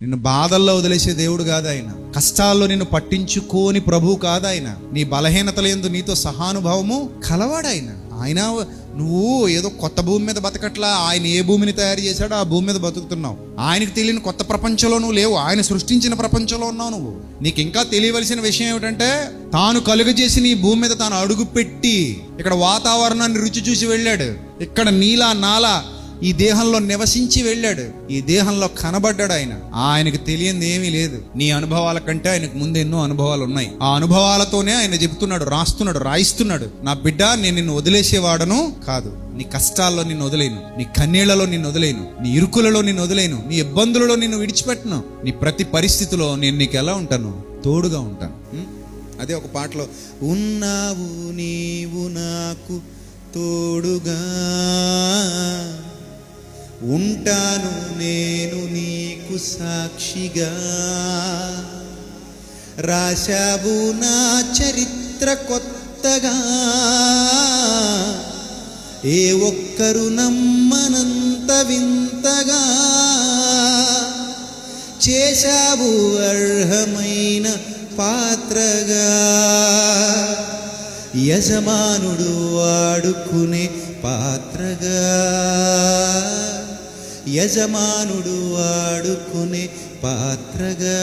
నిన్ను బాధల్లో వదిలేసే దేవుడు కాదు ఆయన. కష్టాల్లో నిన్ను పట్టించుకోని ప్రభువు కాదు ఆయన. నీ బలహీనతల యందు నీతో సహానుభావము కలవాడాయన. ఆయన నువ్వు ఏదో కొత్త భూమి మీద బతకట్లా. ఆయన ఏ భూమిని తయారు చేశాడో ఆ భూమి మీద బతుకుతున్నావు. ఆయనకు తెలియని కొత్త ప్రపంచంలో నువ్వు లేవు. ఆయన సృష్టించిన ప్రపంచంలో ఉన్నావు నువ్వు. నీకు ఇంకా తెలియవలసిన విషయం ఏమిటంటే, తాను కలుగజేసి నీ భూమి మీద తాను అడుగు పెట్టి ఇక్కడ వాతావరణాన్ని రుచి చూసి వెళ్ళాడు. ఇక్కడ నీలా నాలా ఈ దేహంలో నివసించి వెళ్ళాడు. ఈ దేహంలో కనబడ్డాడు ఆయన. ఆయనకు తెలియంది ఏమీ లేదు. నీ అనుభవాల కంటే ఆయనకు ముందు ఎన్నో అనుభవాలు ఉన్నాయి. ఆ అనుభవాలతోనే ఆయన చెబుతున్నాడు, రాస్తున్నాడు, రాయిస్తున్నాడు. నా బిడ్డ, నేను నిన్ను వదిలేసేవాడను కాదు. నీ కష్టాల్లో నిన్ను వదిలేను, నీ కన్నీళ్లలో నిన్ను వదిలేను, నీ ఇరుకులలో నిన్ను వదిలేను, నీ ఇబ్బందులలో నిన్ను విడిచిపెట్టను. నీ ప్రతి పరిస్థితిలో నేను నీకు ఎలా ఉంటాను? తోడుగా ఉంటాను. అదే ఒక పాటలో, ఉన్నావు నీవు నాకు తోడుగా, ఉంటాను నేను నీకు సాక్షిగా, రాశావు నా చరిత్ర కొత్తగా, ఏ ఒక్కరు నమ్మనంత వింతగా, చేశావు అర్హమైన పాత్రగా, యజమానుడు వాడుకునే పాత్రగా, యజమానుడు వాడుకునే పాత్రగా,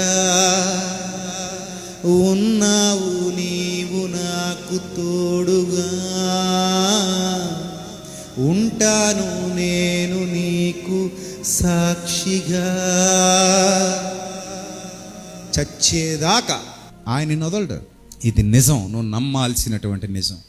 ఉన్నావు నీవు నాకు తోడుగా, ఉంటాను నేను నీకు సాక్షిగా. చచ్చేదాకా ఆయన వదలడు. ఇది నిజం, నువ్వు నమ్మాల్సినటువంటి నిజం.